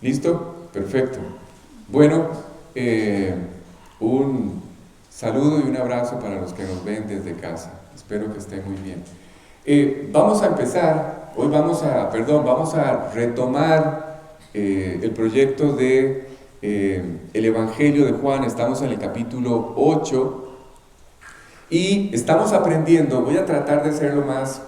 ¿Listo? Perfecto. Bueno, un saludo y un abrazo para los que nos ven desde casa. Espero que estén muy bien. Vamos a empezar, hoy vamos a retomar el proyecto de el Evangelio de Juan. Estamos en el capítulo 8 y estamos aprendiendo. Voy a tratar de hacerlo más,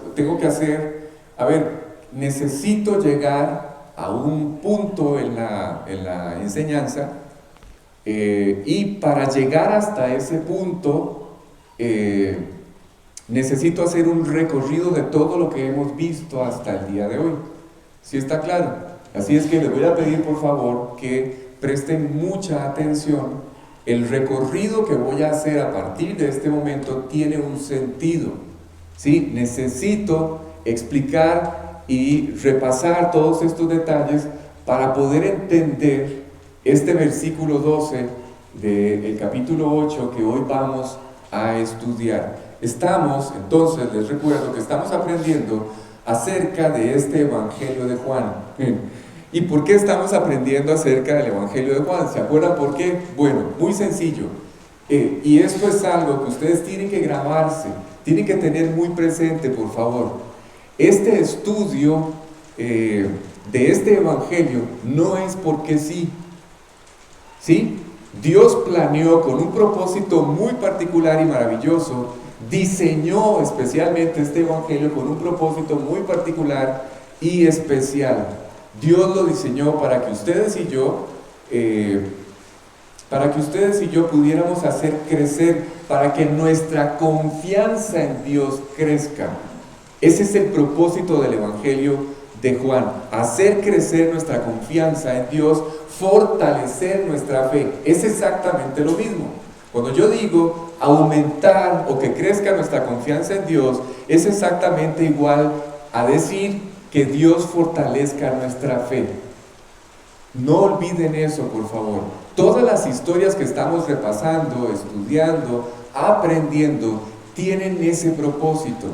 necesito llegar a un punto en la enseñanza, y para llegar hasta ese punto necesito hacer un recorrido de todo lo que hemos visto hasta el día de hoy. ¿Sí está claro? Así es que les voy a pedir por favor que presten mucha atención. El recorrido que voy a hacer a partir de este momento tiene un sentido, ¿sí? Necesito explicar y repasar todos estos detalles para poder entender este versículo 12 del capítulo 8 que hoy vamos a estudiar. Entonces, les recuerdo que estamos aprendiendo acerca de este Evangelio de Juan. ¿Y por qué estamos aprendiendo acerca del Evangelio de Juan? ¿Se acuerdan por qué? Bueno, muy sencillo. Y esto es algo que ustedes tienen que grabarse, tienen que tener muy presente, por favor. Este estudio de este Evangelio no es porque sí. ¿Sí? Dios planeó con un propósito muy particular y maravilloso, diseñó especialmente este Evangelio con un propósito muy particular y especial. Dios lo diseñó para que ustedes y yo pudiéramos hacer crecer, para que nuestra confianza en Dios crezca. Ese es el propósito del Evangelio de Juan, hacer crecer nuestra confianza en Dios, fortalecer nuestra fe. Es exactamente lo mismo. Cuando yo digo aumentar o que crezca nuestra confianza en Dios, es exactamente igual a decir que Dios fortalezca nuestra fe. No olviden eso, por favor. Todas las historias que estamos repasando, estudiando, aprendiendo, tienen ese propósito: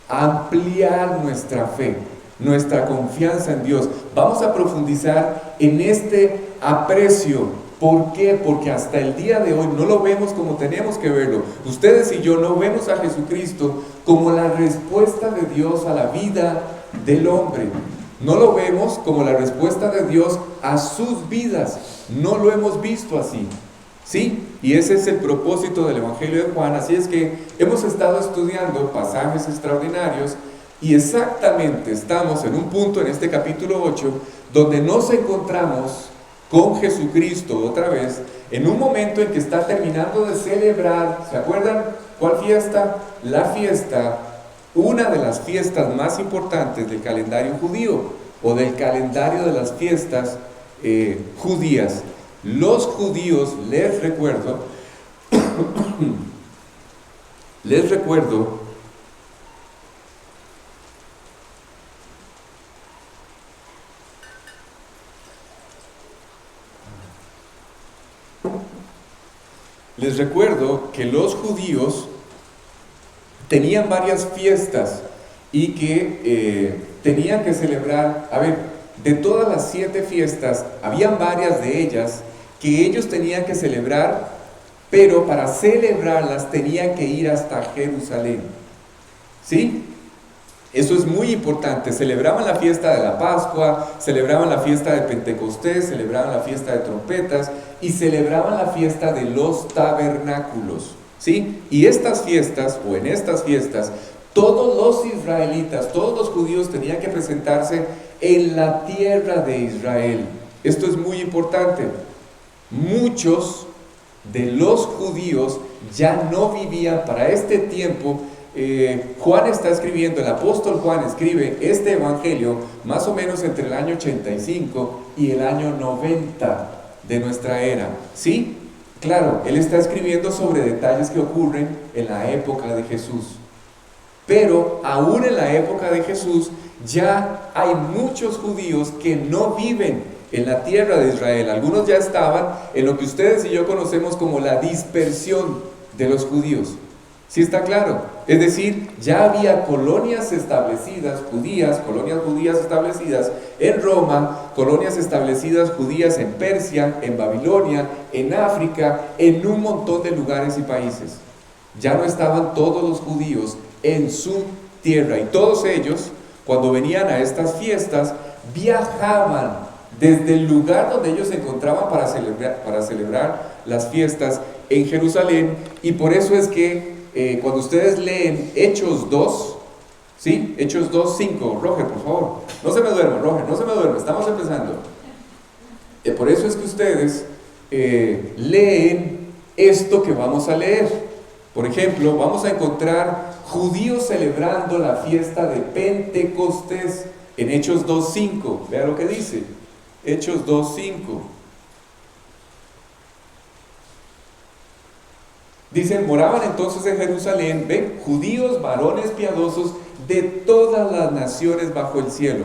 ampliar nuestra fe, nuestra confianza en Dios. Vamos a profundizar en este aprecio. ¿Por qué? Porque hasta el día de hoy no lo vemos como tenemos que verlo. Ustedes y yo no vemos a Jesucristo como la respuesta de Dios a la vida del hombre. No lo vemos como la respuesta de Dios a sus vidas. No lo hemos visto así. ¿Sí? Y ese es el propósito del Evangelio de Juan. Así es que hemos estado estudiando pasajes extraordinarios y exactamente estamos en un punto en este capítulo 8 donde nos encontramos con Jesucristo otra vez, en un momento en que está terminando de celebrar. ¿Se acuerdan cuál fiesta? La fiesta, una de las fiestas más importantes del calendario judío, o del calendario de las fiestas judías. Los judíos, les recuerdo, que los judíos tenían varias fiestas y que tenían que celebrar. De todas las 7 fiestas, habían varias de ellas que ellos tenían que celebrar, pero para celebrarlas tenían que ir hasta Jerusalén. ¿Sí? Eso es muy importante. Celebraban la fiesta de la Pascua, celebraban la fiesta de Pentecostés, celebraban la fiesta de trompetas y celebraban la fiesta de los tabernáculos. ¿Sí? Y estas fiestas, o en estas fiestas, todos los israelitas, todos los judíos tenían que presentarse en la tierra de Israel. Esto es muy importante. Muchos de los judíos ya no vivían para este tiempo. Juan está escribiendo, el apóstol Juan escribe este evangelio más o menos entre el año 85 y el año 90 de nuestra era. ¿Sí? Claro, él está escribiendo sobre detalles que ocurren en la época de Jesús. Pero aún en la época de Jesús ya hay muchos judíos que no viven en la tierra de Israel. Algunos ya estaban en lo que ustedes y yo conocemos como la dispersión de los judíos. ¿Sí está claro? Es decir, ya había colonias establecidas, colonias judías establecidas en Roma, colonias establecidas judías en Persia, en Babilonia, en África, en un montón de lugares y países. Ya no estaban todos los judíos en su tierra, y todos ellos, cuando venían a estas fiestas, viajaban desde el lugar donde ellos se encontraban para celebrar las fiestas en Jerusalén. Y por eso es que cuando ustedes leen Hechos 2, ¿sí? Hechos 2, 5, Roger, por favor, no se me duerma, Roger, no se me duerma, estamos empezando. Por eso es que ustedes leen esto que vamos a leer. Por ejemplo, vamos a encontrar judíos celebrando la fiesta de Pentecostés en Hechos 2, 5. Vea lo que dice, Hechos 2, 5. Dicen, moraban entonces en Jerusalén, ven, judíos, varones piadosos de todas las naciones bajo el cielo.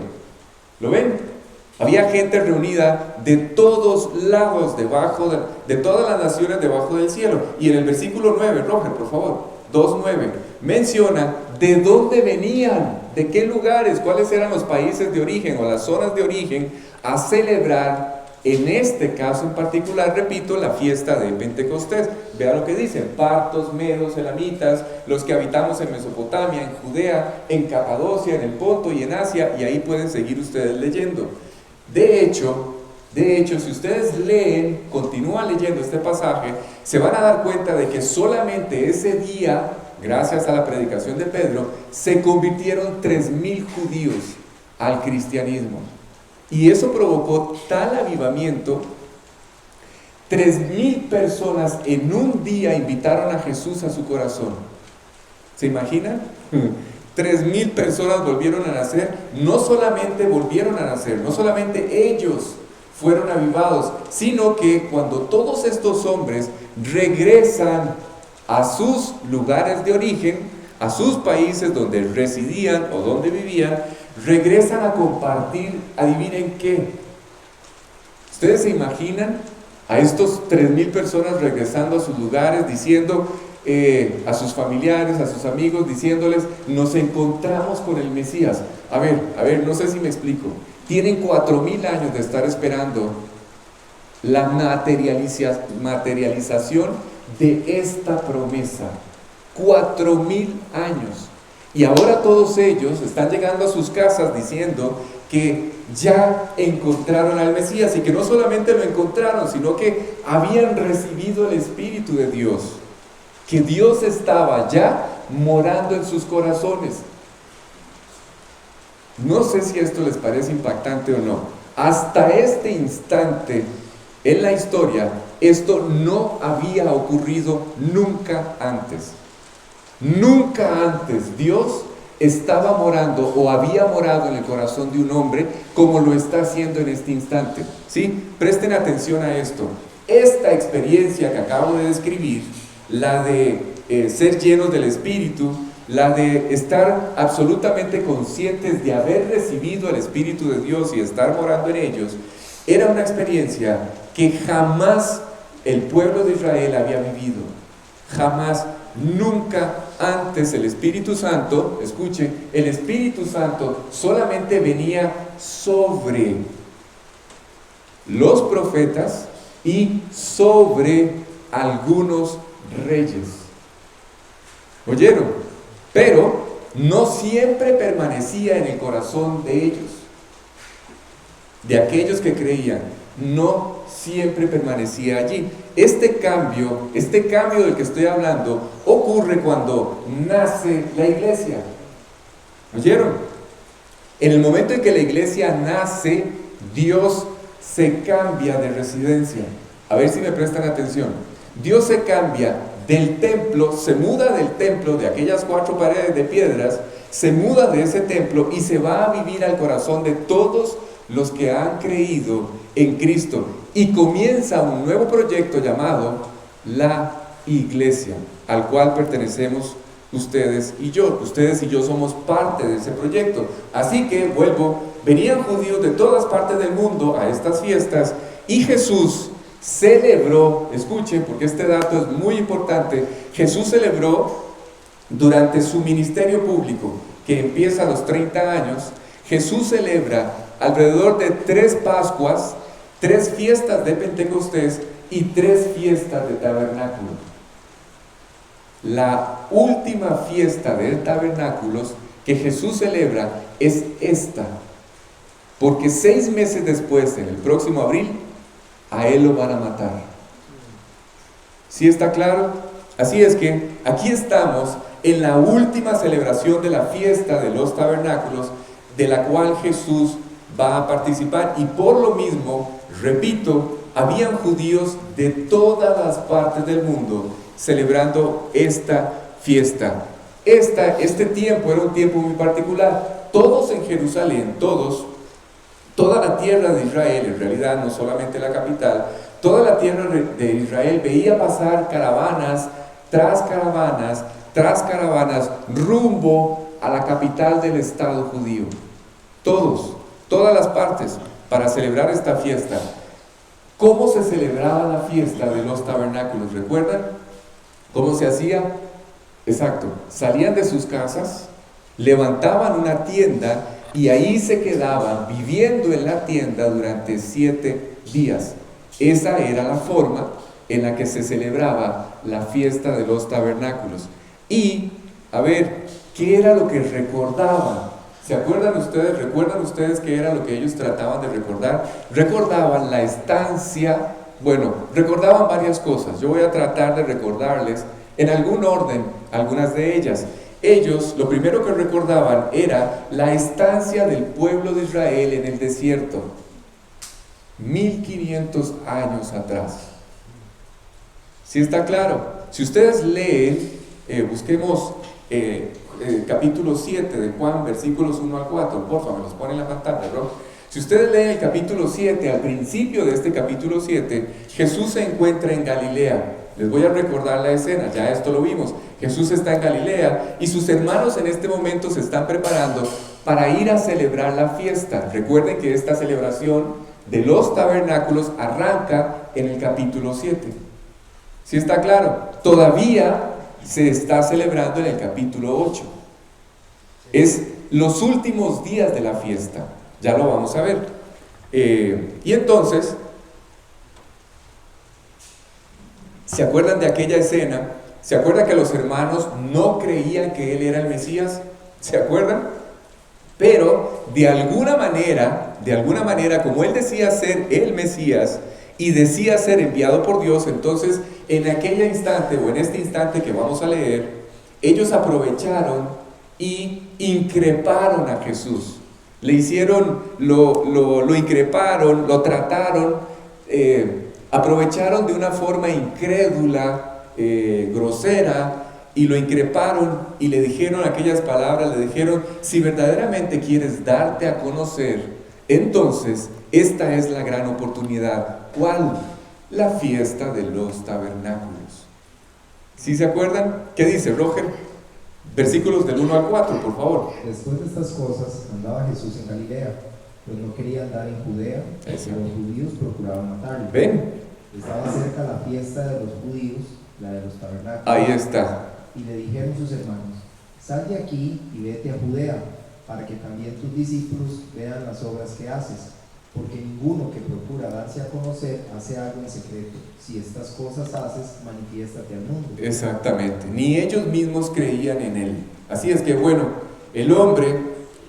¿Lo ven? Había gente reunida de todos lados, de todas las naciones debajo del cielo. Y en el versículo 9, Roger, por favor, 2:9, menciona de dónde venían, de qué lugares, cuáles eran los países de origen o las zonas de origen a celebrar. En este caso en particular, repito, la fiesta de Pentecostés. Vea lo que dicen: partos, medos, elamitas, los que habitamos en Mesopotamia, en Judea, en Capadocia, en el Ponto y en Asia, y ahí pueden seguir ustedes leyendo. De hecho, si ustedes leen, continúan leyendo este pasaje, se van a dar cuenta de que solamente ese día, gracias a la predicación de Pedro, se convirtieron 3,000 judíos al cristianismo. Y eso provocó tal avivamiento. 3,000 personas en un día invitaron a Jesús a su corazón. ¿Se imaginan? 3,000 personas volvieron a nacer. No solamente volvieron a nacer, no solamente ellos fueron avivados, sino que cuando todos estos hombres regresan a sus lugares de origen, a sus países donde residían o donde vivían, regresan a compartir, adivinen qué. ¿Ustedes se imaginan a estos 3,000 personas regresando a sus lugares, diciendo a sus familiares, a sus amigos, diciéndoles: nos encontramos con el Mesías? A ver, no sé si me explico. Tienen 4,000 años de estar esperando la materialización de esta promesa. 4,000 años. Y ahora todos ellos están llegando a sus casas diciendo que ya encontraron al Mesías, y que no solamente lo encontraron, sino que habían recibido el Espíritu de Dios, que Dios estaba ya morando en sus corazones. No sé si esto les parece impactante o no. Hasta este instante en la historia, esto no había ocurrido nunca antes. Nunca antes Dios estaba morando o había morado en el corazón de un hombre como lo está haciendo en este instante. ¿Sí? Presten atención a esto. Esta experiencia que acabo de describir, la de ser llenos del Espíritu, la de estar absolutamente conscientes de haber recibido el Espíritu de Dios y estar morando en ellos, era una experiencia que jamás el pueblo de Israel había vivido. Jamás, nunca antes el Espíritu Santo, escuchen, el Espíritu Santo solamente venía sobre los profetas y sobre algunos reyes. ¿Oyeron? Pero no siempre permanecía en el corazón de ellos, de aquellos que creían. No siempre permanecía allí. Este cambio del que estoy hablando ocurre cuando nace la iglesia. ¿Oyeron? En el momento en que la iglesia nace, Dios se cambia de residencia. A ver si me prestan atención. Dios se cambia del templo, se muda del templo, de aquellas 4 paredes de piedras, se muda de ese templo y se va a vivir al corazón de todos los que han creído en Cristo, y comienza un nuevo proyecto llamado la iglesia, al cual pertenecemos ustedes y yo. Ustedes y yo somos parte de ese proyecto. Así que venían judíos de todas partes del mundo a estas fiestas, y Jesús celebró, escuchen porque este dato es muy importante, Jesús celebró durante su ministerio público, que empieza a los 30 años, Jesús celebra alrededor de 3 Pascuas, 3 fiestas de Pentecostés y 3 fiestas de tabernáculo. La última fiesta del tabernáculos que Jesús celebra es esta, porque 6 meses después, en el próximo abril, a él lo van a matar. ¿Sí está claro? Así es que aquí estamos en la última celebración de la fiesta de los tabernáculos, de la cual Jesús va a participar, y por lo mismo, repito, habían judíos de todas las partes del mundo celebrando esta fiesta. Este tiempo era un tiempo muy particular. Todos en Jerusalén, toda la tierra de Israel, en realidad no solamente la capital, toda la tierra de Israel veía pasar caravanas tras caravanas rumbo a la capital del estado judío. Todas las partes, para celebrar esta fiesta. ¿Cómo se celebraba la fiesta de los tabernáculos? ¿Recuerdan? ¿Cómo se hacía? Exacto, salían de sus casas, levantaban una tienda y ahí se quedaban viviendo en la tienda durante 7 días. Esa era la forma en la que se celebraba la fiesta de los tabernáculos. Y, a ver, ¿qué era lo que recordaban? ¿Recuerdan ustedes qué era lo que ellos trataban de recordar? Recordaban la estancia, recordaban varias cosas. Yo voy a tratar de recordarles en algún orden algunas de ellas. Ellos, lo primero que recordaban era la estancia del pueblo de Israel en el desierto, 1500 años atrás. ¿Sí está claro? Si ustedes leen, busquemos capítulo 7 de Juan, versículos 1 al 4, por favor, me los pone en la pantalla, ¿no? Si ustedes leen el capítulo 7, al principio de este capítulo 7, Jesús se encuentra en Galilea. Les voy a recordar la escena, ya esto lo vimos. Jesús está en Galilea y sus hermanos en este momento se están preparando para ir a celebrar la fiesta. Recuerden que esta celebración de los tabernáculos arranca en el capítulo 7. ¿Sí está claro? Todavía se está celebrando en el capítulo 8. Es los últimos días de la fiesta. Ya lo vamos a ver. Y entonces, ¿se acuerdan de aquella escena? ¿Se acuerdan que los hermanos no creían que él era el Mesías? ¿Se acuerdan? Pero de alguna manera, como él decía ser el Mesías y decía ser enviado por Dios, entonces en aquel instante o en este instante que vamos a leer, ellos aprovecharon y increparon a Jesús. Le hicieron, lo increparon, lo trataron, aprovecharon de una forma incrédula, grosera, y lo increparon y le dijeron aquellas palabras, le dijeron: si verdaderamente quieres darte a conocer, entonces esta es la gran oportunidad. ¿Cuál? La fiesta de los tabernáculos. ¿Sí se acuerdan? ¿Qué dice Roger? Versículos del 1 al 4, por favor. Después de estas cosas andaba Jesús en Galilea, pues no quería andar en Judea, porque los judíos procuraban matarlo. ¿Ven? Estaba cerca la fiesta de los judíos, la de los tabernáculos. Ahí está. Y le dijeron sus hermanos: sal de aquí y vete a Judea, para que también tus discípulos vean las obras que haces, porque ninguno que procura darse a conocer hace algo en secreto. Si estas cosas haces, manifiéstate al mundo. Exactamente, ni ellos mismos creían en él. Así es que el hombre,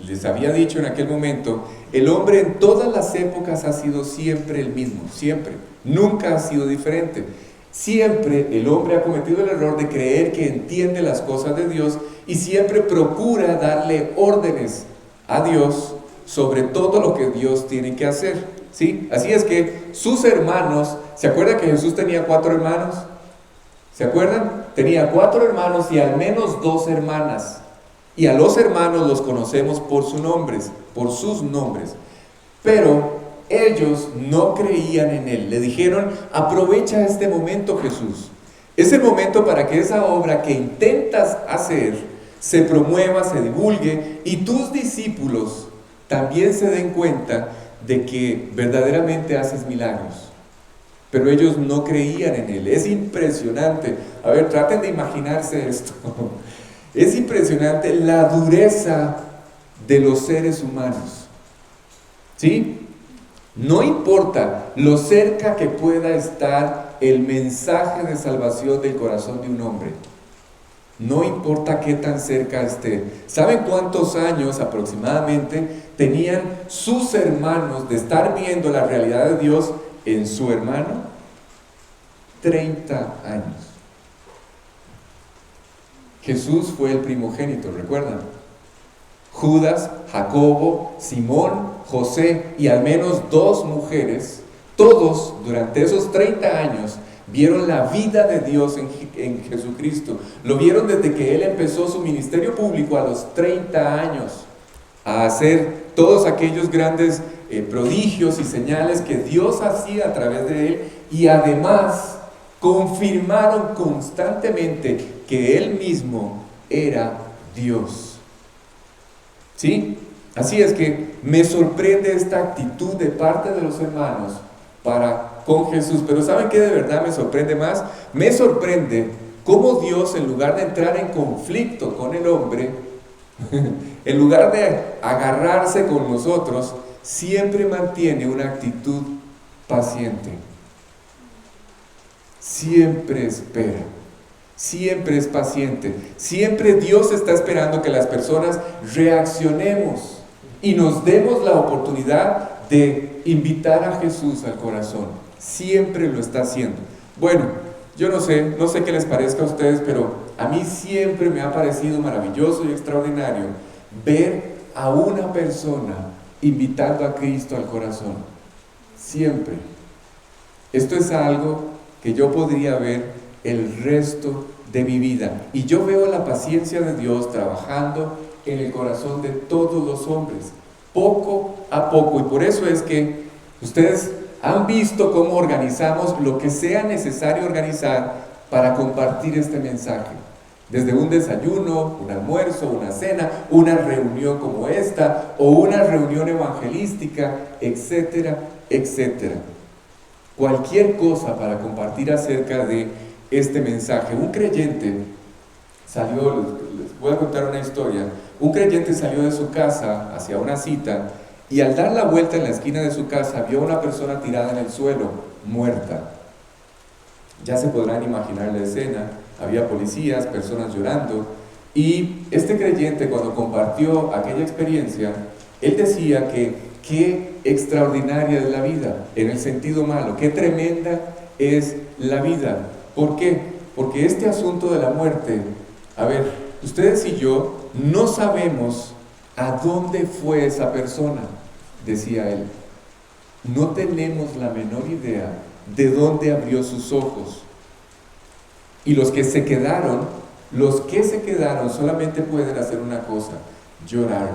les había dicho en aquel momento, el hombre en todas las épocas ha sido siempre el mismo, siempre, nunca ha sido diferente. Siempre el hombre ha cometido el error de creer que entiende las cosas de Dios y siempre procura darle órdenes a Dios sobre todo lo que Dios tiene que hacer, ¿sí? Así es que sus hermanos, ¿se acuerdan que Jesús tenía 4 hermanos? ¿Se acuerdan? Tenía 4 hermanos y al menos 2 hermanas. Y a los hermanos los conocemos por sus nombres. Pero ellos no creían en él. Le dijeron: aprovecha este momento, Jesús. Es el momento para que esa obra que intentas hacer se promueva, se divulgue y tus discípulos también se den cuenta de que verdaderamente haces milagros. Pero ellos no creían en él. Es impresionante. A ver, traten de imaginarse esto. Es impresionante la dureza de los seres humanos. ¿Sí? No importa lo cerca que pueda estar el mensaje de salvación del corazón de un hombre. No importa qué tan cerca esté. ¿Saben cuántos años aproximadamente tenían sus hermanos de estar viendo la realidad de Dios en su hermano? 30 años. Jesús fue el primogénito, ¿recuerdan? Judas, Jacobo, Simón, José y al menos 2 mujeres, todos durante esos 30 años vieron la vida de Dios en Jesucristo. Lo vieron desde que Él empezó su ministerio público a los 30 años, a hacer todos aquellos grandes prodigios y señales que Dios hacía a través de Él, y además confirmaron constantemente que Él mismo era Dios. ¿Sí? Así es que me sorprende esta actitud de parte de los hermanos para con Jesús. Pero ¿saben qué de verdad me sorprende más? Me sorprende cómo Dios, en lugar de entrar en conflicto con el hombre, en lugar de agarrarse con nosotros, siempre mantiene una actitud paciente. Siempre espera. Siempre es paciente. Siempre Dios está esperando que las personas reaccionemos y nos demos la oportunidad de invitar a Jesús al corazón. Siempre lo está haciendo. Bueno, yo no sé qué les parezca a ustedes, pero a mí siempre me ha parecido maravilloso y extraordinario ver a una persona invitando a Cristo al corazón. Siempre. Esto es algo que yo podría ver el resto de mi vida. Y yo veo la paciencia de Dios trabajando en el corazón de todos los hombres, poco a poco. Y por eso es que ustedes han visto cómo organizamos lo que sea necesario organizar para compartir este mensaje. Desde un desayuno, un almuerzo, una cena, una reunión como esta, o una reunión evangelística, etcétera, etcétera. Cualquier cosa para compartir acerca de este mensaje. Un creyente salió, les voy a contar una historia. Un creyente salió de su casa hacia una cita y al dar la vuelta en la esquina de su casa vio a una persona tirada en el suelo, muerta. Ya se podrán imaginar la escena. Había policías, personas llorando, y este creyente, cuando compartió aquella experiencia, él decía que qué extraordinaria es la vida, en el sentido malo, qué tremenda es la vida. ¿Por qué? Porque este asunto de la muerte, a ver, ustedes y yo no sabemos a dónde fue esa persona, decía él. No tenemos la menor idea de dónde abrió sus ojos. Y los que se quedaron solamente pueden hacer una cosa: llorar.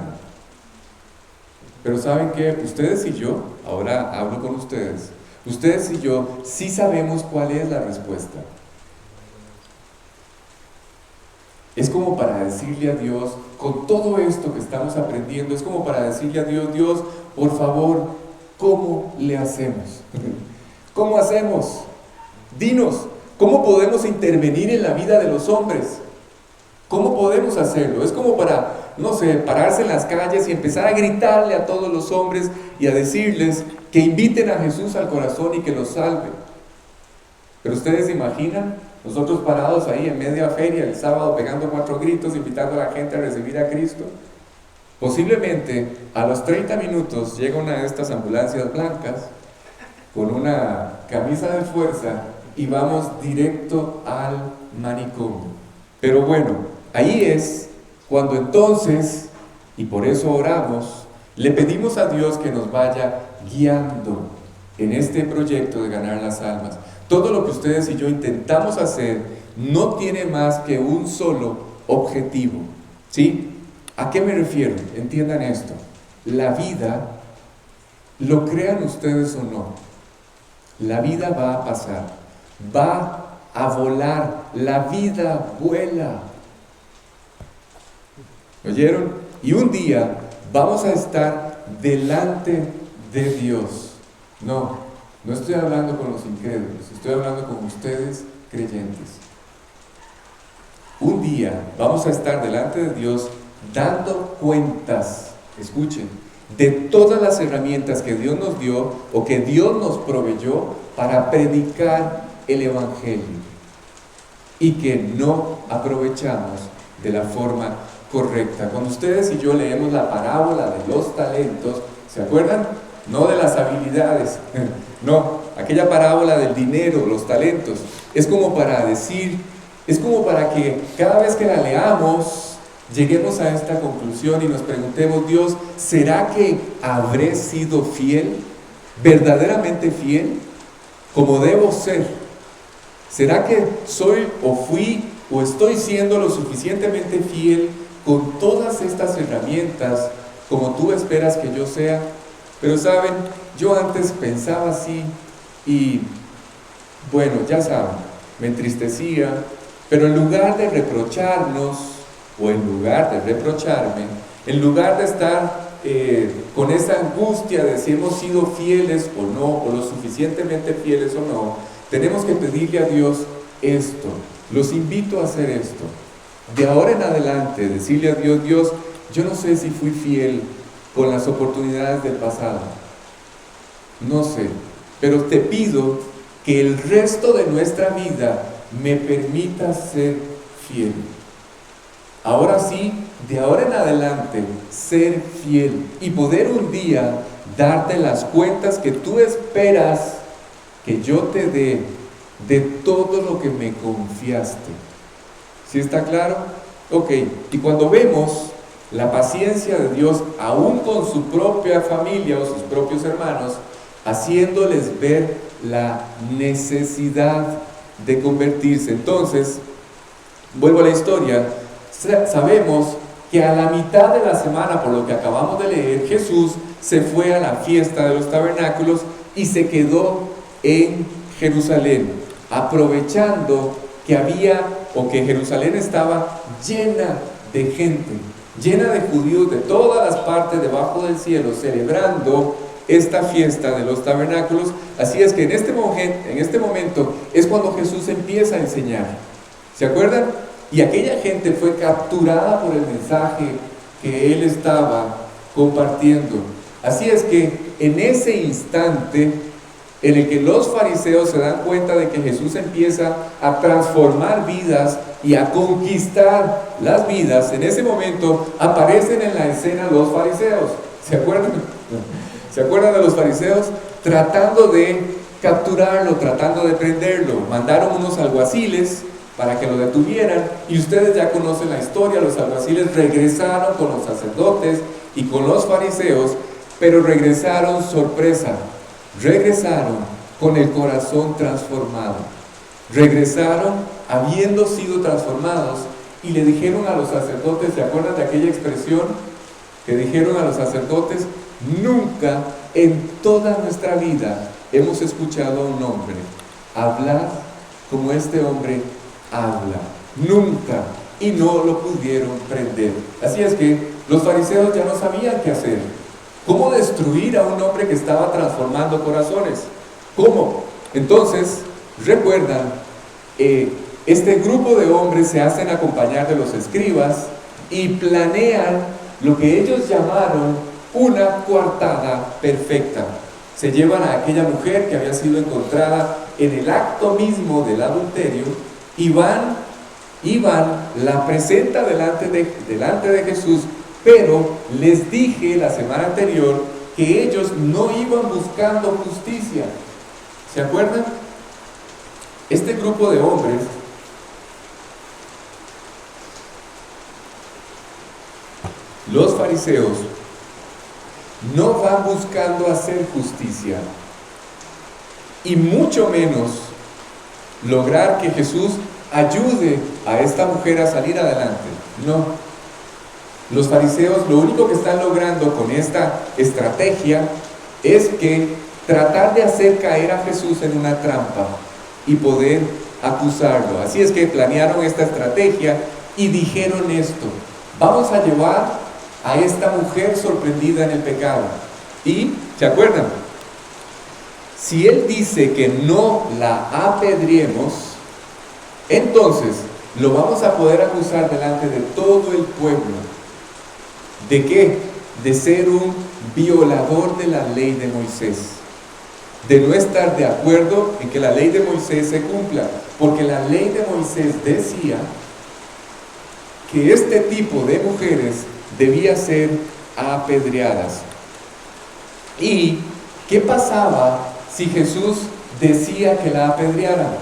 Pero ¿saben qué? Ustedes y yo, ahora hablo con ustedes, ustedes y yo sí sabemos cuál es la respuesta. Es como para decirle a Dios, con todo esto que estamos aprendiendo, es como para decirle a Dios: Dios, por favor, ¿cómo le hacemos? ¿Cómo hacemos? Dinos, ¿cómo podemos intervenir en la vida de los hombres? ¿Cómo podemos hacerlo? Es como para, no sé, pararse en las calles y empezar a gritarle a todos los hombres y a decirles que inviten a Jesús al corazón y que los salve. Pero ustedes se imaginan, nosotros parados ahí en media feria el sábado pegando 4 gritos, invitando a la gente a recibir a Cristo. Posiblemente a los 30 minutos llega una de estas ambulancias blancas con una camisa de fuerza y vamos directo al manicomio. Pero bueno, ahí es cuando entonces, y por eso oramos, le pedimos a Dios que nos vaya guiando en este proyecto de ganar las almas. Todo lo que ustedes y yo intentamos hacer no tiene más que un solo objetivo. ¿Sí? ¿A qué me refiero? Entiendan esto. La vida, lo crean ustedes o no, la vida va a pasar, va a volar, la vida vuela. ¿Oyeron? Y un día vamos a estar delante de Dios. No estoy hablando con los incrédulos, estoy hablando con ustedes creyentes. un día vamos a estar delante de Dios dando cuentas, escuchen, de todas las herramientas que Dios nos dio o que Dios nos proveyó para predicar el Evangelio y que no aprovechamos de la forma correcta. Cuando ustedes y yo leemos la parábola de los talentos, ¿se acuerdan? No de las habilidades, no, aquella parábola del dinero, los talentos, es como para decir, es como para que cada vez que la leamos, lleguemos a esta conclusión y nos preguntemos, Dios, ¿será que habré sido fiel? ¿Verdaderamente fiel? ¿Como debo ser? ¿Será que soy o fui o estoy siendo lo suficientemente fiel con todas estas herramientas como tú esperas que yo sea? Pero saben, yo antes pensaba así y bueno, ya saben, me entristecía, pero en lugar de reprocharnos o en lugar de reprocharme, en lugar de estar con esa angustia de si hemos sido fieles o no, o lo suficientemente fieles o no, tenemos que pedirle a Dios esto. Los invito a hacer esto. De ahora en adelante, decirle a Dios, Dios, yo no sé si fui fiel con las oportunidades del pasado. No sé, pero te pido que el resto de nuestra vida me permita ser fiel. Ahora sí, de ahora en adelante, ser fiel y poder un día darte las cuentas que tú esperas que yo te dé de todo lo que me confiaste. ¿Sí está claro? Ok, y cuando vemos la paciencia de Dios, aún con su propia familia o sus propios hermanos, haciéndoles ver la necesidad de convertirse. Entonces, vuelvo a la historia, sabemos que a la mitad de la semana, por lo que acabamos de leer, Jesús se fue a la fiesta de los tabernáculos y se quedó en Jerusalén, aprovechando que había o que Jerusalén estaba llena de gente, llena de judíos de todas las partes debajo del cielo, celebrando esta fiesta de los tabernáculos. Así es que en este momento es cuando Jesús empieza a enseñar. ¿Se acuerdan? Y aquella gente fue capturada por el mensaje que él estaba compartiendo. Así es que en ese instante en el que los fariseos se dan cuenta de que Jesús empieza a transformar vidas y a conquistar las vidas, en ese momento aparecen en la escena los fariseos. ¿Se acuerdan? ¿Se acuerdan de los fariseos? Tratando de capturarlo, tratando de prenderlo. Mandaron unos alguaciles para que lo detuvieran, y ustedes ya conocen la historia. Los alguaciles regresaron con los sacerdotes y con los fariseos, pero regresaron sorpresa, regresaron con el corazón transformado, regresaron habiendo sido transformados, y le dijeron a los sacerdotes, ¿se acuerdan de aquella expresión que dijeron a los sacerdotes? Nunca en toda nuestra vida hemos escuchado a un hombre hablar como este hombre habla, nunca, y no lo pudieron prender. Así es que los fariseos ya no sabían qué hacer. ¿Cómo destruir a un hombre que estaba transformando corazones? ¿Cómo? Entonces, recuerdan, este grupo de hombres se hacen acompañar de los escribas y planean lo que ellos llamaron una coartada perfecta. Se llevan a aquella mujer que había sido encontrada en el acto mismo del adulterio, y van, la presenta delante de Jesús, pero les dije la semana anterior que ellos no iban buscando justicia. ¿Se acuerdan? Este grupo de hombres los fariseos no van buscando hacer justicia, y mucho menos lograr que Jesús ayude a esta mujer a salir adelante. No. Los fariseos lo único que están logrando con esta estrategia es que tratar de hacer caer a Jesús en una trampa y poder acusarlo. Así es que planearon esta estrategia y dijeron esto: vamos a llevar a esta mujer sorprendida en el pecado. Y, ¿se acuerdan? Si él dice que no la apedriemos, entonces lo vamos a poder acusar delante de todo el pueblo. ¿De qué? De ser un violador de la ley de Moisés, de no estar de acuerdo en que la ley de Moisés se cumpla, porque la ley de Moisés decía que este tipo de mujeres debía ser apedreadas. ¿Y qué pasaba si Jesús decía que la apedrearan?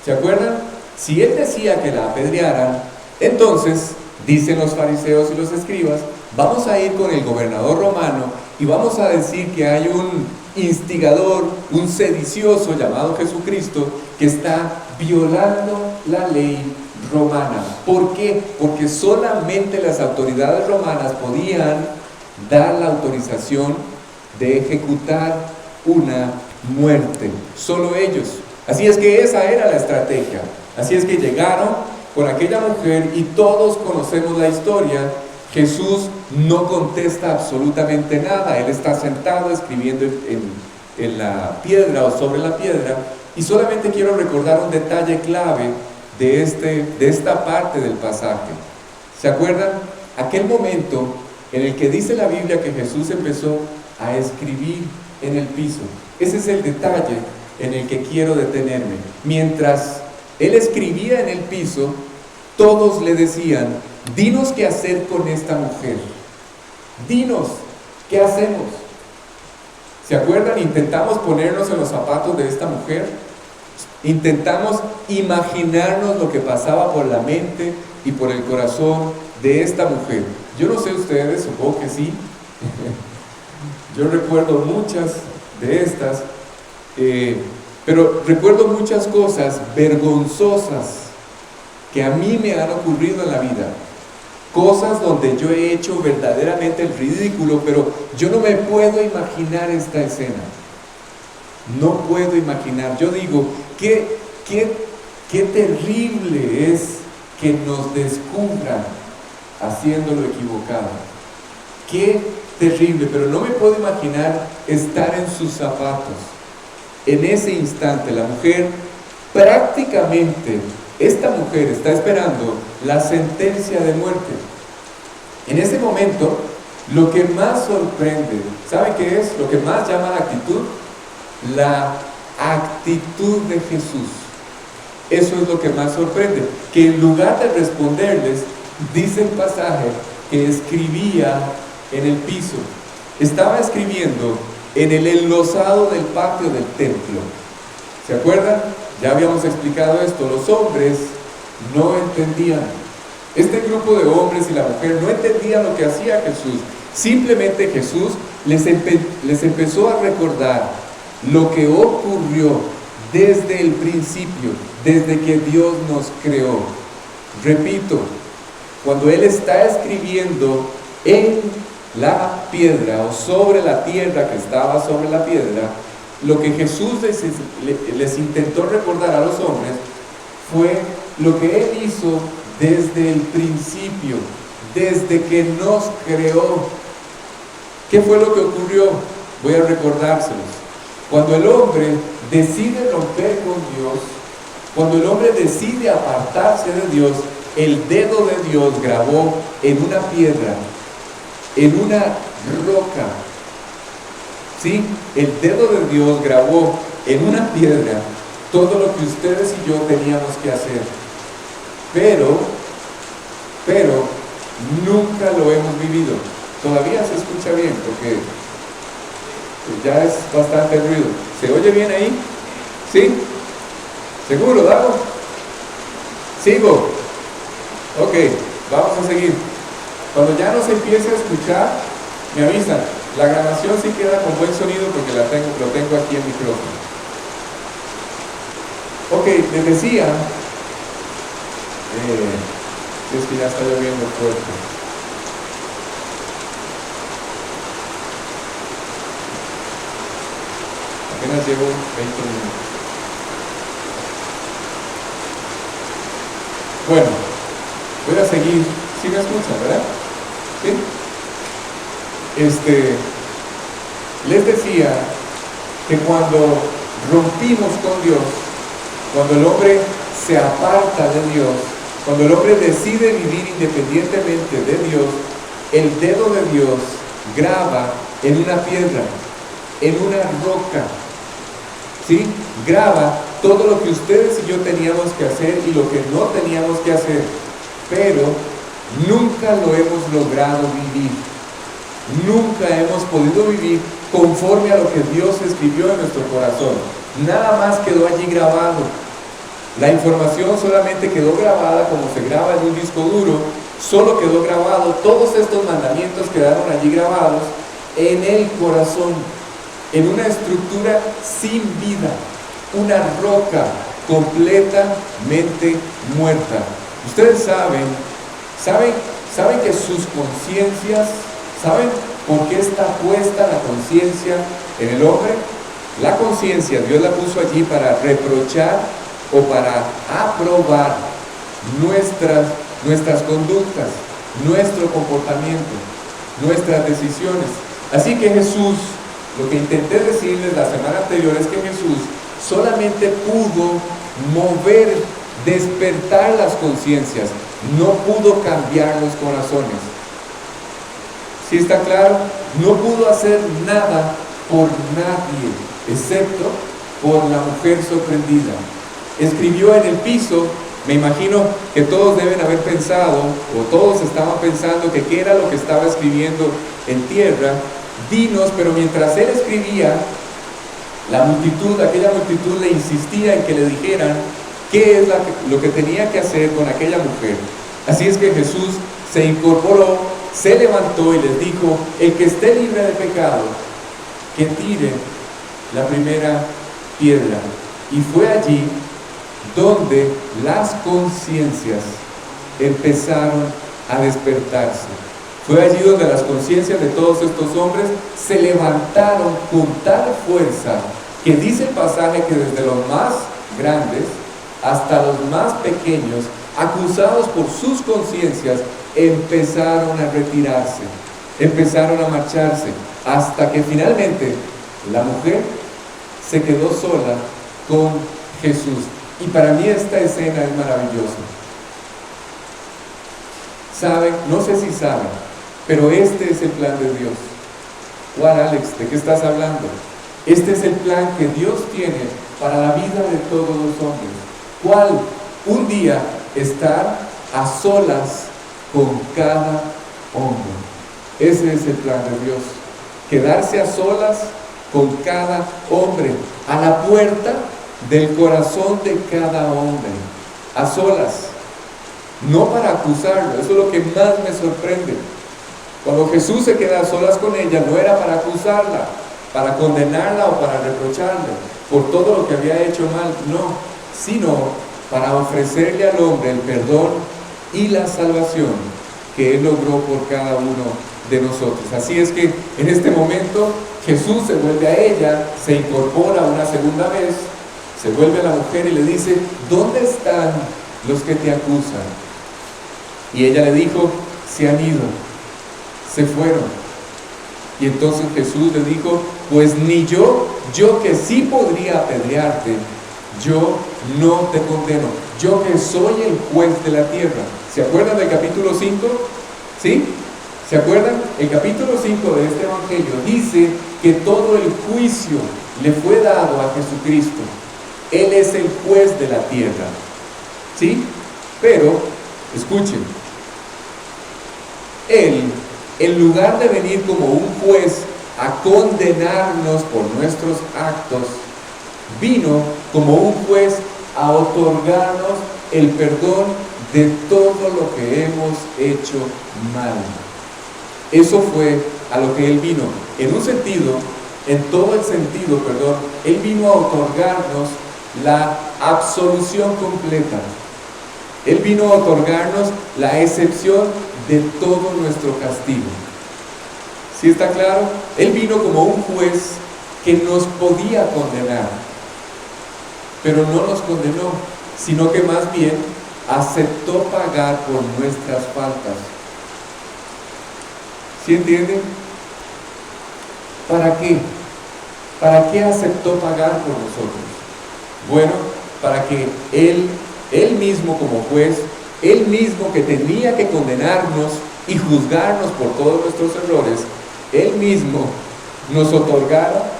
¿Se acuerdan? Si él decía que la apedrearan, entonces, dicen los fariseos y los escribas, vamos a ir con el gobernador romano y vamos a decir que hay un instigador, un sedicioso llamado Jesucristo, que está violando la ley romana. ¿Por qué? Porque solamente las autoridades romanas podían dar la autorización de ejecutar una muerte. Solo ellos. Así es que esa era la estrategia. Así es que llegaron con aquella mujer y todos conocemos la historia. Jesús no contesta absolutamente nada. Él está sentado escribiendo en la piedra o sobre la piedra. Y solamente quiero recordar un detalle clave de esta parte del pasaje. ¿Se acuerdan? Aquel momento en el que dice la Biblia que Jesús empezó a escribir en el piso. Ese es el detalle en el que quiero detenerme. Mientras él escribía en el piso, todos le decían: dinos qué hacer con esta mujer. Dinos, ¿qué hacemos? ¿Se acuerdan? Intentamos ponernos en los zapatos de esta mujer. Intentamos imaginarnos lo que pasaba por la mente y por el corazón de esta mujer. Yo no sé ustedes, supongo que sí. Yo recuerdo muchas de estas, pero recuerdo muchas cosas vergonzosas que a mí me han ocurrido en la vida. Cosas donde yo he hecho verdaderamente el ridículo, pero yo no me puedo imaginar esta escena. No puedo imaginar. Yo digo, qué terrible es que nos descubran haciendo lo equivocado. Qué terrible, pero no me puedo imaginar estar en sus zapatos. En ese instante, la mujer prácticamente, esta mujer está esperando la sentencia de muerte. En ese momento, lo que más sorprende, ¿sabe qué es? Lo que más llama la actitud. La actitud de Jesús. Eso es lo que más sorprende, que en lugar de responderles, dice el pasaje que escribía en el piso. Estaba escribiendo en el enlosado del patio del templo. ¿Se acuerdan? Ya habíamos explicado esto. Los hombres no entendían. Este grupo de hombres y la mujer no entendían lo que hacía Jesús. Simplemente Jesús les empezó a recordar lo que ocurrió desde el principio, desde que Dios nos creó. Repito, cuando Él está escribiendo en la piedra o sobre la tierra que estaba sobre la piedra, lo que Jesús les intentó recordar a los hombres fue lo que Él hizo desde el principio, desde que nos creó. ¿Qué fue lo que ocurrió? Voy a recordárselos. Cuando el hombre decide romper con Dios, cuando el hombre decide apartarse de Dios, el dedo de Dios grabó en una piedra, en una roca. ¿Sí? El dedo de Dios grabó en una piedra todo lo que ustedes y yo teníamos que hacer. Pero nunca lo hemos vivido. Todavía se escucha bien porque ya es bastante ruido. ¿Se oye bien ahí? ¿Sí? ¿Seguro, Dago? ¿Sigo? Ok, vamos a seguir. Cuando ya no se empiece a escuchar, me avisan. La grabación sí queda con buen sonido porque lo tengo aquí en micrófono. Ok, les decía, es que ya está lloviendo fuerte. Apenas llevo 20 minutos. Bueno, voy a seguir. ¿Sí me escuchan, verdad? ¿Sí? Les decía que cuando rompimos con Dios, cuando el hombre se aparta de Dios, cuando el hombre decide vivir independientemente de Dios, el dedo de Dios graba en una piedra, en una roca, ¿sí? Graba todo lo que ustedes y yo teníamos que hacer y lo que no teníamos que hacer, pero nunca lo hemos logrado vivir. Nunca hemos podido vivir conforme a lo que Dios escribió en nuestro corazón. Nada más quedó allí grabado. La información solamente quedó grabada como se graba en un disco duro, solo quedó grabado, todos estos mandamientos quedaron allí grabados en el corazón, en una estructura sin vida, una roca completamente muerta. Ustedes saben que sus conciencias, ¿saben por qué está puesta la conciencia en el hombre? La conciencia Dios la puso allí para reprochar o para aprobar nuestras conductas, nuestro comportamiento, nuestras decisiones. Así que Jesús, lo que intenté decirles la semana anterior es que Jesús solamente pudo mover, despertar las conciencias, no pudo cambiar los corazones. ¿Sí está claro? No pudo hacer nada por nadie, excepto por la mujer sorprendida. Escribió en el piso, me imagino que todos deben haber pensado, o todos estaban pensando que qué era lo que estaba escribiendo en tierra. Dinos, pero mientras él escribía, aquella multitud le insistía en que le dijeran qué es lo que tenía que hacer con aquella mujer. Así es que Jesús se incorporó, se levantó y les dijo: el que esté libre de pecado, que tire la primera piedra. Y fue allí donde las conciencias empezaron a despertarse. Fue allí donde las conciencias de todos estos hombres se levantaron con tal fuerza que dice el pasaje que desde los más grandes hasta los más pequeños, acusados por sus conciencias, empezaron a retirarse, empezaron a marcharse, hasta que finalmente la mujer se quedó sola con Jesús. Y para mí esta escena es maravillosa. ¿Saben? No sé si saben, pero este es el plan de Dios. ¿Cuál, Alex? ¿De qué estás hablando? Este es el plan que Dios tiene para la vida de todos los hombres. ¿Cuál? Un día estar a solas con cada hombre. Ese es el plan de Dios. Quedarse a solas con cada hombre, a la puerta del corazón de cada hombre, a solas, no para acusarlo. Eso es lo que más me sorprende. Cuando Jesús se queda a solas con ella, no era para acusarla, para condenarla o para reprocharle por todo lo que había hecho mal, no, sino para ofrecerle al hombre el perdón y la salvación que Él logró por cada uno de nosotros. Así es que en este momento Jesús se vuelve a ella, se incorpora una segunda vez, se vuelve a la mujer y le dice: ¿dónde están los que te acusan? Y ella le dijo: se han ido, se fueron. Y entonces Jesús le dijo: pues ni yo que sí podría apedrearte, yo no te condeno, yo que soy el juez de la tierra. ¿Se acuerdan del capítulo 5? ¿Sí? ¿Se acuerdan? El capítulo 5 de este evangelio dice que todo el juicio le fue dado a Jesucristo. Él es el juez de la tierra, ¿sí? Pero, escuchen, Él, en lugar de venir como un juez a condenarnos por nuestros actos, vino como un juez a otorgarnos el perdón de todo lo que hemos hecho mal. Eso fue a lo que Él vino. En un sentido, en todo el sentido, perdón, Él vino a otorgarnos la absolución completa. Él vino a otorgarnos la excepción de todo nuestro castigo. ¿Sí está claro? Él vino como un juez que nos podía condenar, pero no nos condenó, sino que más bien aceptó pagar por nuestras faltas. ¿Sí entienden? ¿Para qué? ¿Para qué aceptó pagar por nosotros? Bueno, para que Él Él mismo como juez, Él mismo que tenía que condenarnos y juzgarnos por todos nuestros errores, Él mismo nos otorgara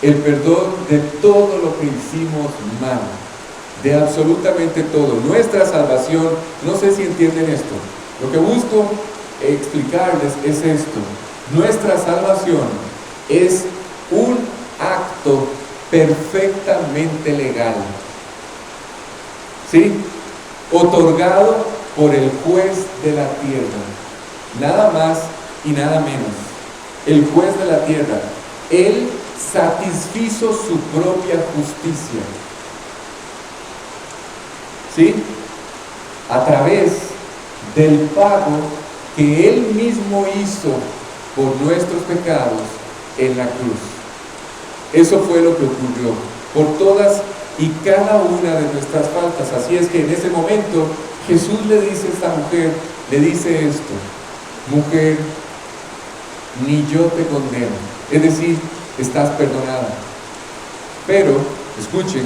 el perdón de todo lo que hicimos mal, de absolutamente todo. Nuestra salvación, no sé si entienden esto, lo que busco explicarles es esto: nuestra salvación es un acto perfectamente legal, ¿sí? Otorgado por el juez de la tierra, nada más y nada menos. El juez de la tierra, Él satisfizo su propia justicia, ¿sí? A través del pago que Él mismo hizo por nuestros pecados en la cruz. Eso fue lo que ocurrió por todas y cada una de nuestras faltas. Así es que en ese momento Jesús le dice a esta mujer, le dice esto: mujer, ni yo te condeno. Es decir, estás perdonada. Pero, escuchen,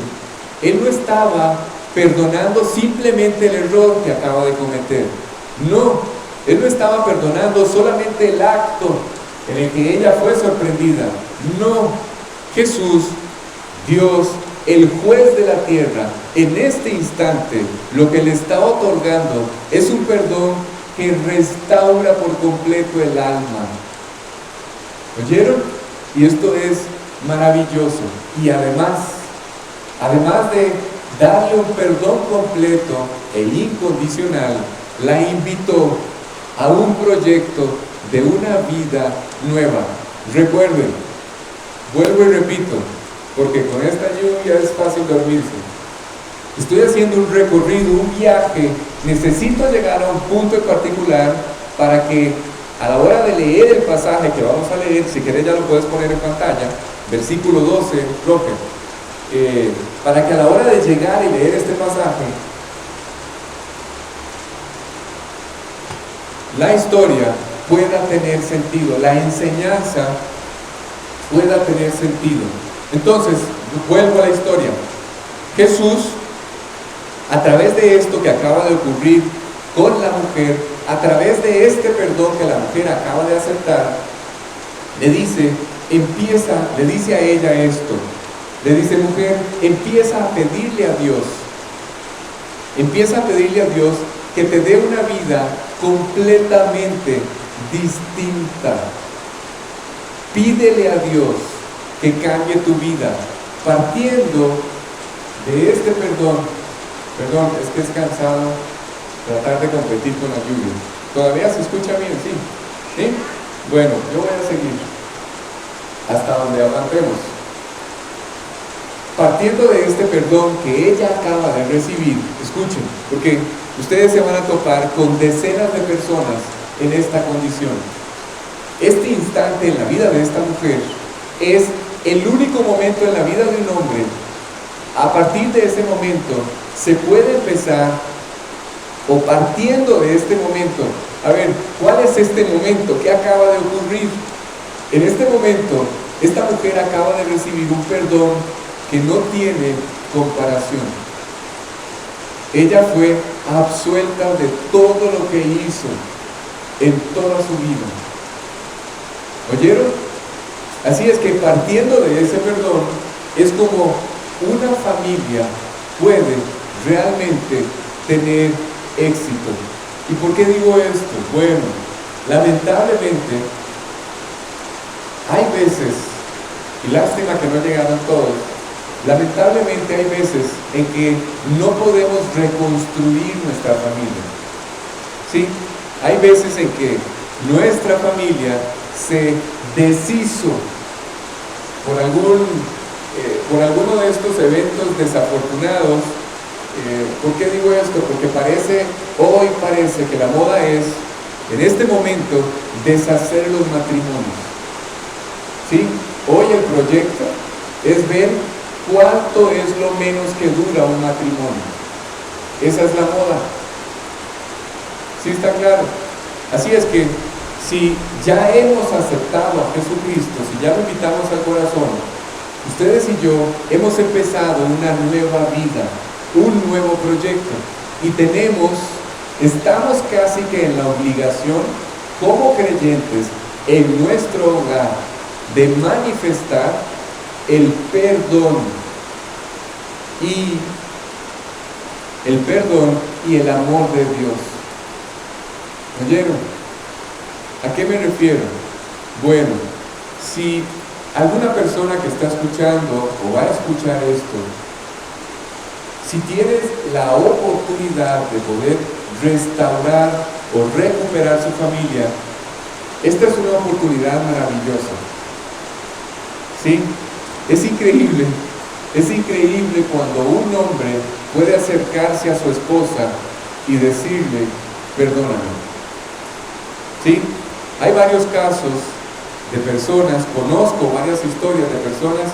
Él no estaba perdonando simplemente el error que acaba de cometer. No, Él no estaba perdonando solamente el acto en el que ella fue sorprendida. No, Jesús, Dios, el juez de la tierra, en este instante lo que le está otorgando es un perdón que restaura por completo el alma. ¿Oyeron? Y esto es maravilloso. Y además de darle un perdón completo e incondicional, la invitó a un proyecto de una vida nueva. Recuerden, vuelvo y repito, porque con esta lluvia es fácil dormirse. Estoy haciendo un recorrido, un viaje. Necesito llegar a un punto en particular para que a la hora de leer el pasaje que vamos a leer, si querés ya lo puedes poner en pantalla, versículo 12, Roger, para que a la hora de llegar y leer este pasaje, la historia pueda tener sentido, la enseñanza pueda tener sentido. Entonces, vuelvo a la historia. Jesús, a través de esto que acaba de ocurrir con la mujer, a través de este perdón que la mujer acaba de aceptar, le dice a ella esto. Le dice: mujer, empieza a pedirle a Dios que te dé una vida completamente distinta. Pídele a Dios que cambie tu vida, partiendo de este perdón, es que es cansado tratar de competir con la lluvia. ¿Todavía se escucha bien? ¿Sí? ¿Sí? Bueno, yo voy a seguir hasta donde aguantemos. Partiendo de este perdón que ella acaba de recibir, escuchen, porque ustedes se van a topar con decenas de personas en esta condición. Este instante en la vida de esta mujer es el único momento en la vida de un hombre. A partir de ese momento se puede empezar, o partiendo de este momento, a ver, ¿cuál es este momento? ¿Qué acaba de ocurrir? En este momento, esta mujer acaba de recibir un perdón que no tiene comparación. Ella fue absuelta de todo lo que hizo en toda su vida. ¿Oyeron? Así es que partiendo de ese perdón, es como una familia puede realmente tener éxito. ¿Y por qué digo esto? Bueno, lamentablemente hay veces, y lástima que no llegaron todos, lamentablemente hay veces en que no podemos reconstruir nuestra familia. ¿Sí? Hay veces en que nuestra familia se deshizo por alguno de estos eventos desafortunados. ¿Por qué digo esto? Porque hoy parece que la moda es, en este momento, deshacer los matrimonios. ¿Sí? Hoy el proyecto es ver cuánto es lo menos que dura un matrimonio. Esa es la moda. ¿Sí está claro? Así es que si ya hemos aceptado a Jesucristo, si ya lo invitamos al corazón, ustedes y yo hemos empezado una nueva vida. un nuevo proyecto. Y estamos casi que en la obligación, como creyentes, en nuestro hogar, de manifestar el perdón y el amor de Dios. ¿Oyeron? ¿A qué me refiero? Bueno, si alguna persona que está escuchando o va a escuchar esto, si tienes la oportunidad de poder restaurar o recuperar su familia, esta es una oportunidad maravillosa. ¿Sí? Es increíble cuando un hombre puede acercarse a su esposa y decirle, perdóname. ¿Sí? Hay varios casos de personas, conozco varias historias de personas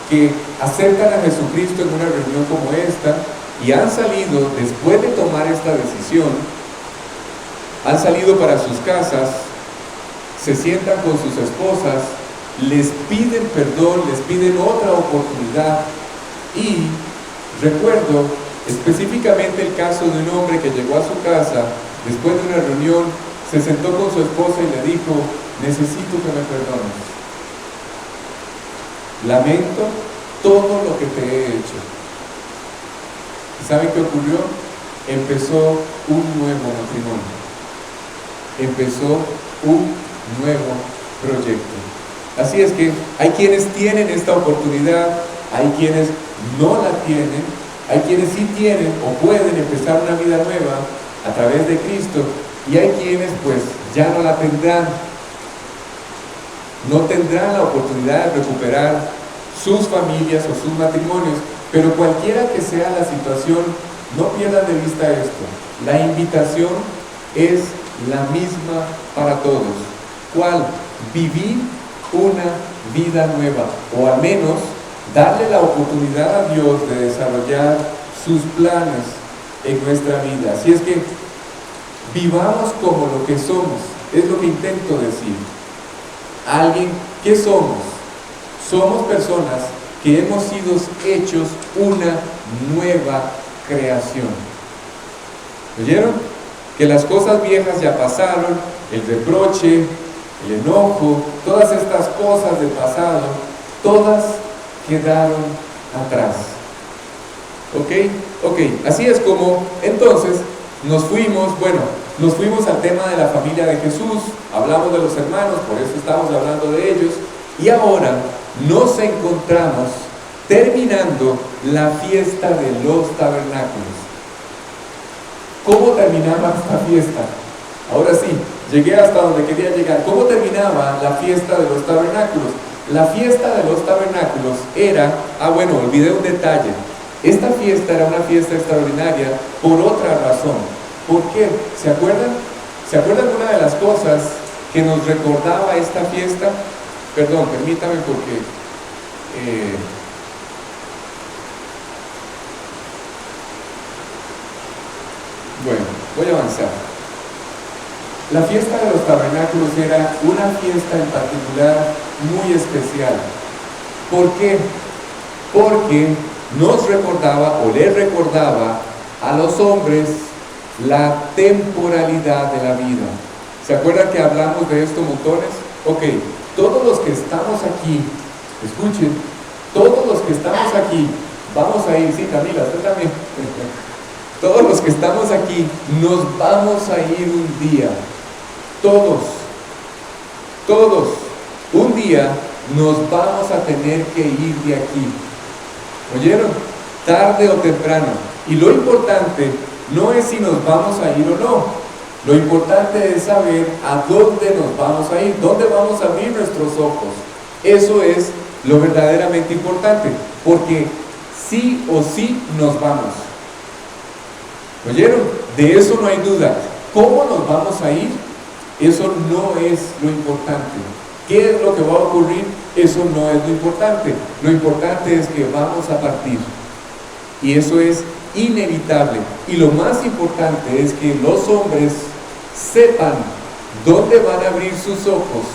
que acercan a Jesucristo en una reunión como esta y han salido, después de tomar esta decisión, han salido para sus casas, se sientan con sus esposas, les piden perdón, les piden otra oportunidad. Y recuerdo específicamente el caso de un hombre que llegó a su casa después de una reunión, se sentó con su esposa y le dijo, necesito que me perdones. Lamento todo lo que te he hecho. ¿Y saben qué ocurrió? Empezó un nuevo matrimonio. Empezó un nuevo proyecto. Así es que hay quienes tienen esta oportunidad, hay quienes no la tienen, hay quienes sí tienen o pueden empezar una vida nueva a través de Cristo, y hay quienes pues ya no la tendrán. No tendrán la oportunidad de recuperar sus familias o sus matrimonios, pero cualquiera que sea la situación, no pierdan de vista esto. La invitación es la misma para todos. ¿Cuál? Vivir una vida nueva, o al menos darle la oportunidad a Dios de desarrollar sus planes en nuestra vida. Así es que vivamos como lo que somos, es lo que intento decir. ¿Qué somos? Somos personas que hemos sido hechos una nueva creación. ¿Oyeron? Que las cosas viejas ya pasaron, el reproche, el enojo, todas estas cosas del pasado, todas quedaron atrás. ¿Ok? Así es como entonces nos fuimos al tema de la familia de Jesús, hablamos de los hermanos, por eso estamos hablando de ellos, y ahora nos encontramos terminando la fiesta de los tabernáculos. ¿Cómo terminaba esta fiesta? Ahora sí, llegué hasta donde quería llegar. ¿Cómo terminaba la fiesta de los tabernáculos? La fiesta de los tabernáculos era, olvidé un detalle. Esta fiesta era una fiesta extraordinaria por otra razón. ¿Por qué? ¿Se acuerdan? ¿Se acuerdan de una de las cosas que nos recordaba esta fiesta? Perdón, permítame porque voy a avanzar. La fiesta de los tabernáculos era una fiesta en particular muy especial. ¿Por qué? Porque nos recordaba o le recordaba a los hombres la temporalidad de la vida. ¿Se acuerdan que hablamos de esto montones? Ok, todos los que estamos aquí, escuchen, todos los que estamos aquí, vamos a ir, sí Camila, usted también, todos los que estamos aquí, nos vamos a ir un día, todos, un día nos vamos a tener que ir de aquí. ¿Oyeron? Tarde o temprano. Y lo importante no es si nos vamos a ir o no. Lo importante es saber a dónde nos vamos a ir, dónde vamos a abrir nuestros ojos. Eso es lo verdaderamente importante, porque sí o sí nos vamos. ¿Oyeron? De eso no hay duda. ¿Cómo nos vamos a ir? Eso no es lo importante. ¿Qué es lo que va a ocurrir? Eso no es lo importante. Lo importante es que vamos a partir. Y eso es inevitable. Y lo más importante es que los hombres sepan dónde van a abrir sus ojos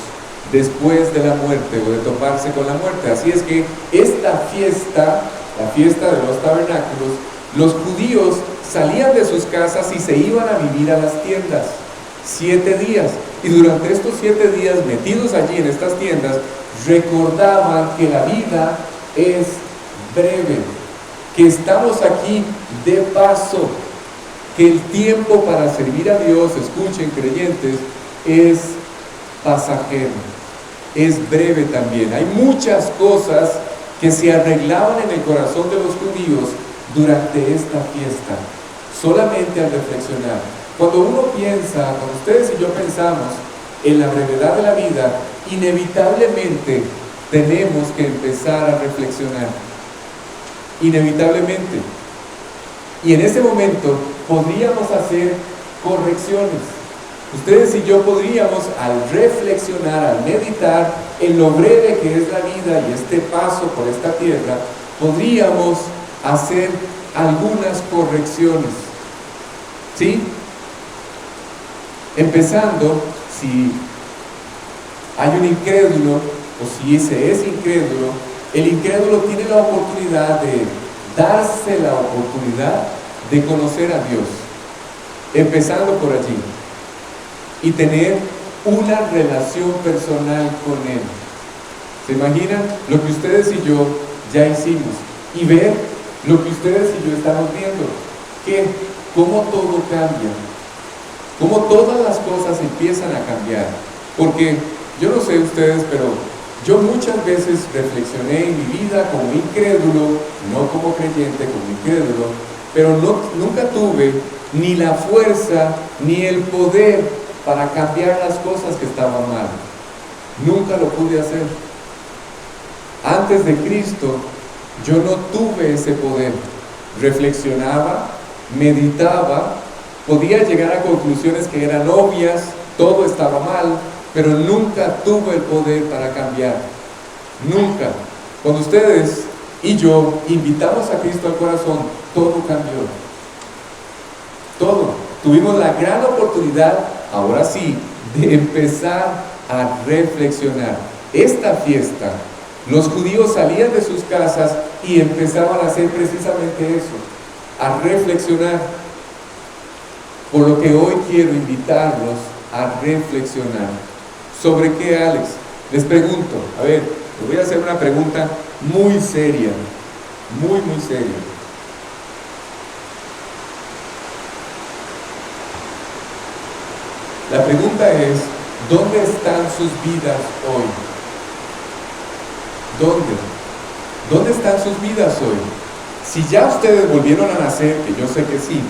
después de la muerte o de toparse con la muerte. Así es que esta fiesta, la fiesta de los tabernáculos, Los judíos salían de sus casas y se iban a vivir a las tiendas 7 días. Y durante estos 7 días metidos allí en estas tiendas, recordaban que la vida es breve, que estamos aquí de paso, que el tiempo para servir a Dios, escuchen creyentes, es pasajero, es breve también. Hay muchas cosas que se arreglaban en el corazón de los judíos durante esta fiesta, solamente al reflexionar. Cuando uno piensa, cuando ustedes y yo pensamos en la brevedad de la vida, inevitablemente tenemos que empezar a reflexionar, inevitablemente. Y en ese momento podríamos hacer correcciones. Ustedes y yo podríamos, al reflexionar, al meditar en lo breve que es la vida y este paso por esta tierra, podríamos hacer algunas correcciones. ¿Sí? Empezando, si hay un incrédulo o si se es incrédulo, el incrédulo tiene la oportunidad de darse la oportunidad de conocer a Dios, empezando por allí, y tener una relación personal con Él. ¿Se imaginan lo que ustedes y yo ya hicimos? Y ver lo que ustedes y yo estamos viendo, que cómo todo cambia, cómo todas las cosas empiezan a cambiar. Porque yo no sé ustedes, pero yo muchas veces reflexioné en mi vida como incrédulo, no como creyente, como incrédulo, pero nunca tuve ni la fuerza ni el poder para cambiar las cosas que estaban mal. Nunca lo pude hacer. Antes de Cristo, yo no tuve ese poder. Reflexionaba, meditaba, podía llegar a conclusiones que eran obvias, todo estaba mal, pero nunca tuve el poder para cambiar. Nunca. Cuando ustedes y yo invitamos a Cristo al corazón, todo cambió. Todo. Tuvimos la gran oportunidad, ahora sí, de empezar a reflexionar. Esta fiesta, los judíos salían de sus casas y empezaban a hacer precisamente eso, a reflexionar. Por lo que hoy quiero invitarlos a reflexionar. ¿Sobre qué, Alex? Les pregunto, a ver, les voy a hacer una pregunta muy seria, muy seria. La pregunta es, ¿dónde están sus vidas hoy? ¿Dónde? ¿Dónde están sus vidas hoy? Si ya ustedes volvieron a nacer, que yo sé que sí,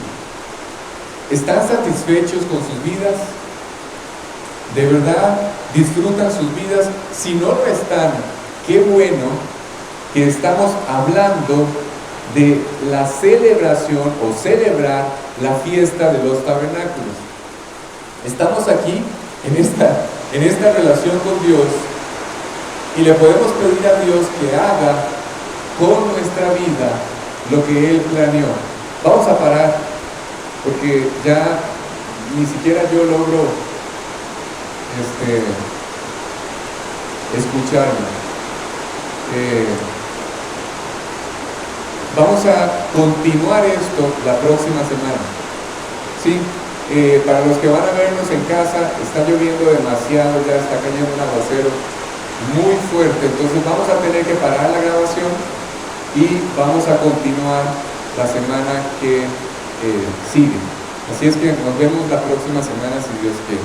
¿están satisfechos con sus vidas? ¿De verdad disfrutan sus vidas? Si no lo están, qué bueno que estamos hablando de la celebración o celebrar la fiesta de los tabernáculos. Estamos aquí en esta relación con Dios y le podemos pedir a Dios que haga con nuestra vida lo que Él planeó. Vamos a parar porque ya ni siquiera yo logro escucharme. Vamos a continuar esto la próxima semana. ¿Sí? Para los que van a vernos en casa, está lloviendo demasiado, ya está cayendo un aguacero muy fuerte, entonces vamos a tener que parar la grabación y vamos a continuar la semana que sigue. Así es que nos vemos la próxima semana si Dios quiere.